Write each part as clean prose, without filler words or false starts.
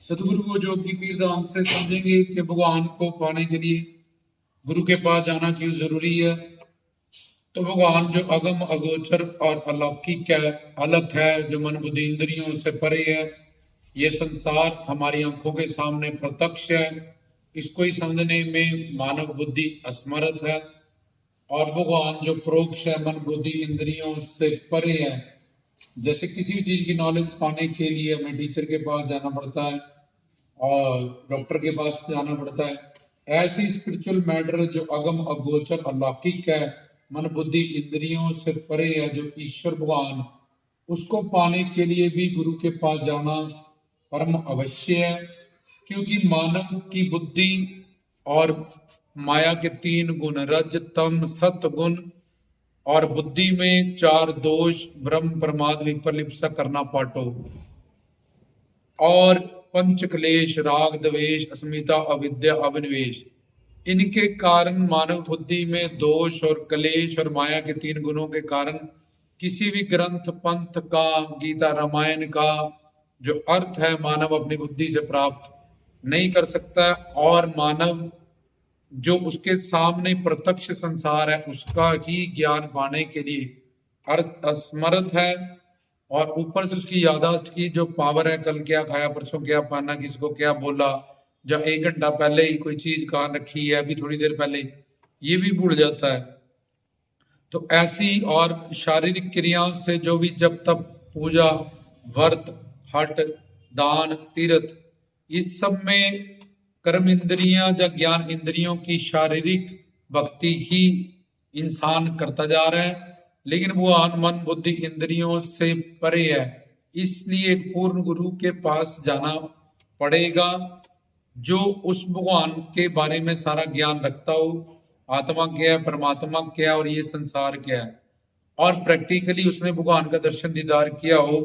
सतगुरु को ज्योति पीर धाम से समझेंगे कि भगवान को पाने के लिए गुरु के पास जाना क्यों जरूरी है। तो भगवान जो अगम अगोचर और अलौकिक है, अलग है, जो मन बुद्धि इंद्रियों से परे है, ये संसार हमारी आंखों के सामने प्रत्यक्ष है, इसको ही समझने में मानव बुद्धि असमर्थ है। और भगवान जो प्रोक्ष है, मन बुद्धि इंद्रियों से परे है। जैसे किसी भी चीज की नॉलेज पाने के लिए हमें टीचर के पास जाना पड़ता है और डॉक्टर के पास जाना पड़ता है, ऐसी स्पिरिचुअल मैटर जो अगम अगोचर अलौकिक है, मन बुद्धि इंद्रियों से परे है, जो ईश्वर भगवान, उसको पाने के लिए भी गुरु के पास जाना परम अवश्य है। क्योंकि मानव की बुद्धि और माया के 3 गुण, रज तम सत गुण, और बुद्धि में 4 दोष, ब्रह्म प्रमाद विपरलिप्सा करना पाटो, और पंच क्लेश, राग द्वेष, अस्मिता, अविद्या, अविनिवेश, इनके कारण मानव बुद्धि में दोष और क्लेश और माया के 3 गुणों के कारण किसी भी ग्रंथ पंथ का, गीता रामायण का जो अर्थ है, मानव अपनी बुद्धि से प्राप्त नहीं कर सकता। और मानव जो उसके सामने प्रत्यक्ष संसार है, उसका ही ज्ञान पाने के लिए अर्थ असमर्थ है। और ऊपर से उसकी याददाश्त की जो पावर है, कल क्या खाया, परसों क्या पहना, किसको क्या बोला, जब 1 घंटा पहले ही कोई चीज कान रखी है, अभी थोड़ी देर पहले, ये भी भूल जाता है। तो ऐसी और शारीरिक क्रियाओं से जो भी जब तक पूजा, व्रत, हट, दान, तीर्थ, इस सब में कर्म इंद्रियां या ज्ञान इंद्रियों की शारीरिक भक्ति ही इंसान करता जा रहा है, लेकिन वो मन बुद्धि इंद्रियों से परे है। इसलिए एक पूर्ण गुरु के पास जाना पड़ेगा, जो उस भगवान के बारे में सारा ज्ञान रखता हो, आत्मा क्या है, परमात्मा क्या है और ये संसार क्या है, और प्रैक्टिकली उसने भगवान का दर्शन दीदार किया हो,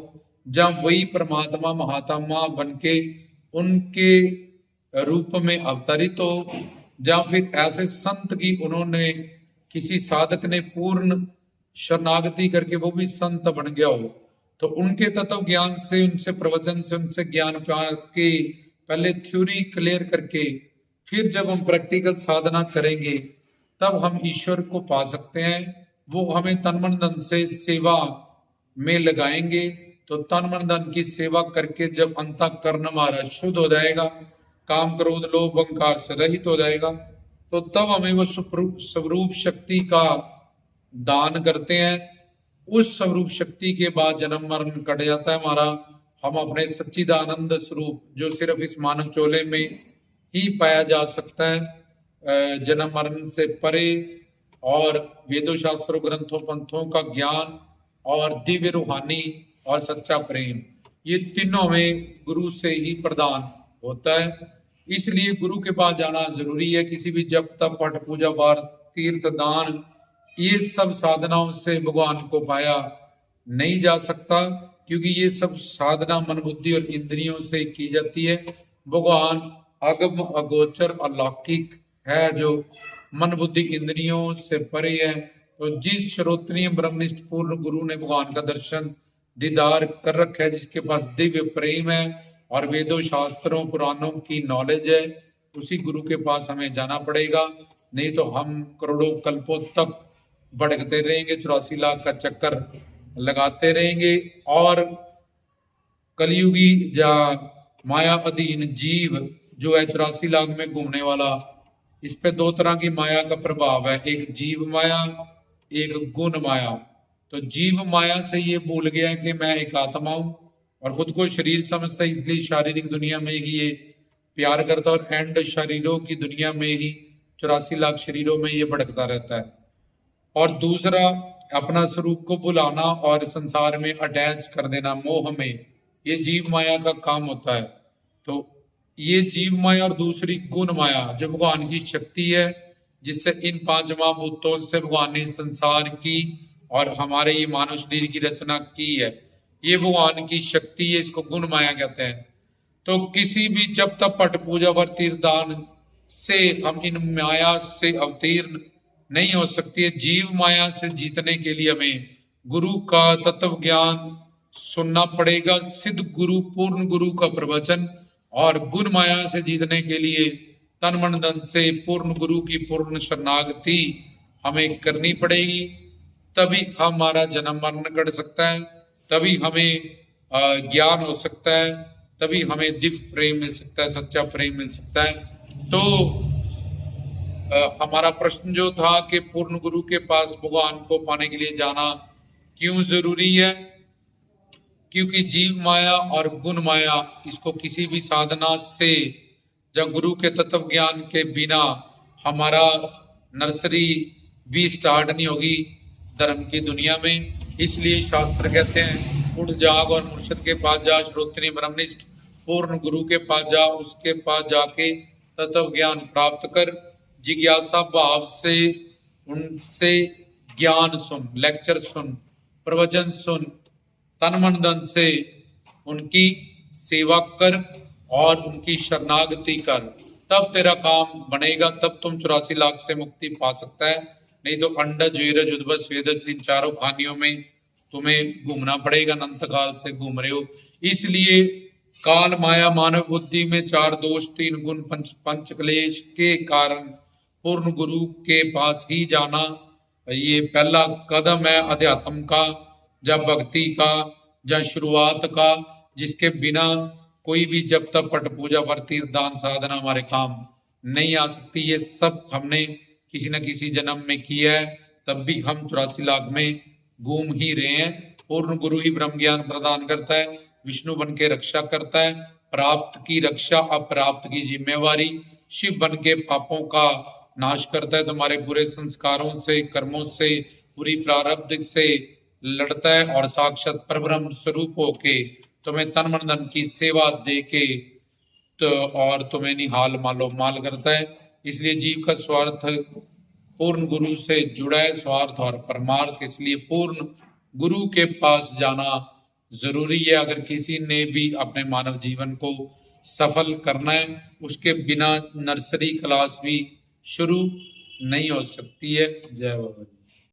जब वही परमात्मा महात्मा बनके उनके रूप में अवतरित हो, या फिर ऐसे संत की उन्होंने किसी साधक ने पूर्ण शरणागति करके वो भी संत बन गया हो, तो उनके तत्व ज्ञान से, उनसे प्रवचन से, उनसे ज्ञान पा के, पहले थ्योरी क्लियर करके, फिर जब हम प्रैक्टिकल साधना करेंगे तब हम ईश्वर को पा सकते हैं। वो हमें तन मन धन से सेवा में लगाएंगे, तो तन मन धन की सेवा करके जब अंतःकरण हमारा शुद्ध हो जाएगा, काम क्रोध लोभ अहंकार से रहित हो जाएगा, तो तब हमें वो स्वरूप शक्ति का दान करते हैं। उस स्वरूप शक्ति के बाद जन्म मरण कट जाता है हमारा। हम अपने सच्चिदानंद स्वरूप, जो सिर्फ इस मानव चोले में ही पाया जा सकता है, जन्म मरण से परे, और वेदों शास्त्रों ग्रंथों पंथों का ज्ञान, और दिव्य रूहानी और सच्चा प्रेम, ये तीनों में गुरु से ही प्रदान होता है। इसलिए गुरु के पास जाना जरूरी है। किसी भी जप तप पठ पूजा पाठ तीर्थ दान, ये सब साधनाओं से भगवान को पाया नहीं जा सकता, क्योंकि ये सब साधना मन बुद्धि और इंद्रियों से की जाती है। भगवान अगम अगोचर अलौकिक है, जो मन बुद्धि इंद्रियों से परे है। तो जिस श्रोत्रिय ब्रह्मनिष्ठ पूर्ण गुरु ने भगवान का दर्शन दीदार कर रखा है, जिसके पास दिव्य प्रेम है और वेदों शास्त्रों पुराणों की नॉलेज है, उसी गुरु के पास हमें जाना पड़ेगा। नहीं तो हम करोड़ों कल्पों तक भटकते रहेंगे, 84 लाख का चक्कर लगाते रहेंगे। और कलयुगी या माया अधीन जीव जो है 84 लाख में घूमने वाला, इस पे 2 तरह की माया का प्रभाव है, एक जीव माया, एक गुण माया। तो जीव माया से ये भूल गया कि मैं एक आत्मा हूं और खुद को शरीर समझता है, इसलिए शारीरिक दुनिया में ही ये प्यार करता है, और एंड शरीरों की दुनिया में ही 84 लाख शरीरों में ये भटकता रहता है। और दूसरा, अपना स्वरूप को भुलाना और संसार में अटैच कर देना मोह में, ये जीव माया का काम होता है। तो ये जीव माया और दूसरी गुण माया जो भगवान की शक्ति है, जिससे इन 5 महाभूतों से भगवान ने संसार की और हमारे ये मानव शरीर की रचना की है, ये भगवान की शक्ति है, इसको गुण माया कहते हैं। तो किसी भी जब तक पट पूजा व तीर्थदान से हम इन माया से अवतीर्ण नहीं हो सकती है। जीव माया से जीतने के लिए हमें गुरु का तत्व ज्ञान सुनना पड़ेगा, सिद्ध गुरु पूर्ण गुरु का प्रवचन, और गुण माया से जीतने के लिए तन मन धन से पूर्ण गुरु की पूर्ण शरणागति हमें करनी पड़ेगी। तभी हमारा जन्म मरण कट सकता है, तभी हमें ज्ञान हो सकता है, तभी हमें दिव्य प्रेम मिल सकता है, सच्चा प्रेम मिल सकता है। तो हमारा प्रश्न जो था कि पूर्ण गुरु के पास भगवान को पाने के लिए जाना क्यों जरूरी है? क्योंकि जीव माया और गुण माया इसको किसी भी साधना से, जब गुरु के तत्व ज्ञान के बिना हमारा नर्सरी भी स्टार्ट नहीं होगी धर्म की दुनिया में। इसलिए शास्त्र कहते हैं उठ जाग और मुर्शिद के पास जा, श्रोत्रिय ब्रह्मनिष्ठ पूर्ण गुरु के पास जा, उसके पास जाके तत्व ज्ञान प्राप्त कर, जिज्ञासा भाव से उनसे ज्ञान सुन, लेक्चर सुन, प्रवचन सुन, तन मन धन से उनकी सेवा कर और उनकी शरणागति कर, तब तेरा काम बनेगा, तब तुम 84 लाख से मुक्ति पा सकता है। नहीं तो अंडज वीरज उद्भस वेदज इन चारों खानियों में तुम्हें घूमना पड़ेगा, अनंत काल से घूम रहे हो। इसलिए काल माया मानव बुद्धि में 4 दोष 3 गुण पंच क्लेश के कारण पूर्ण गुरु के पास ही जाना ये पहला कदम है अध्यात्म का, या भक्ति का, या शुरुआत का, जिसके बिना कोई भी जब तक पट पूजा पर तीर्थ दान साधना हमारे काम नहीं आ सकती। ये सब हमने किसी न किसी जन्म में किया है, तब भी हम 84 लाख में घूम ही रहे हैं। पूर्ण गुरु ही ब्रह्म ज्ञान प्रदान करता है, विष्णु बन के रक्षा करता है, प्राप्त की रक्षा अप्राप्त की जिम्मेवारी, शिव बन के पापों का नाश करता है, तुम्हारे बुरे संस्कारों से, कर्मों से, बुरी प्रारब्ध से लड़ता है, और साक्षात परब्रह्म स्वरूप होके तुम्हें तन मन धन की सेवा दे के तो और तुम्हें निहाल मालो माल करता है। इसलिए जीव का स्वार्थ पूर्ण गुरु से जुड़ा है, स्वार्थ और परमार्थ। इसलिए पूर्ण गुरु के पास जाना जरूरी है। अगर किसी ने भी अपने मानव जीवन को सफल करना है, उसके बिना नर्सरी क्लास भी शुरू नहीं हो सकती है। जय बाबा।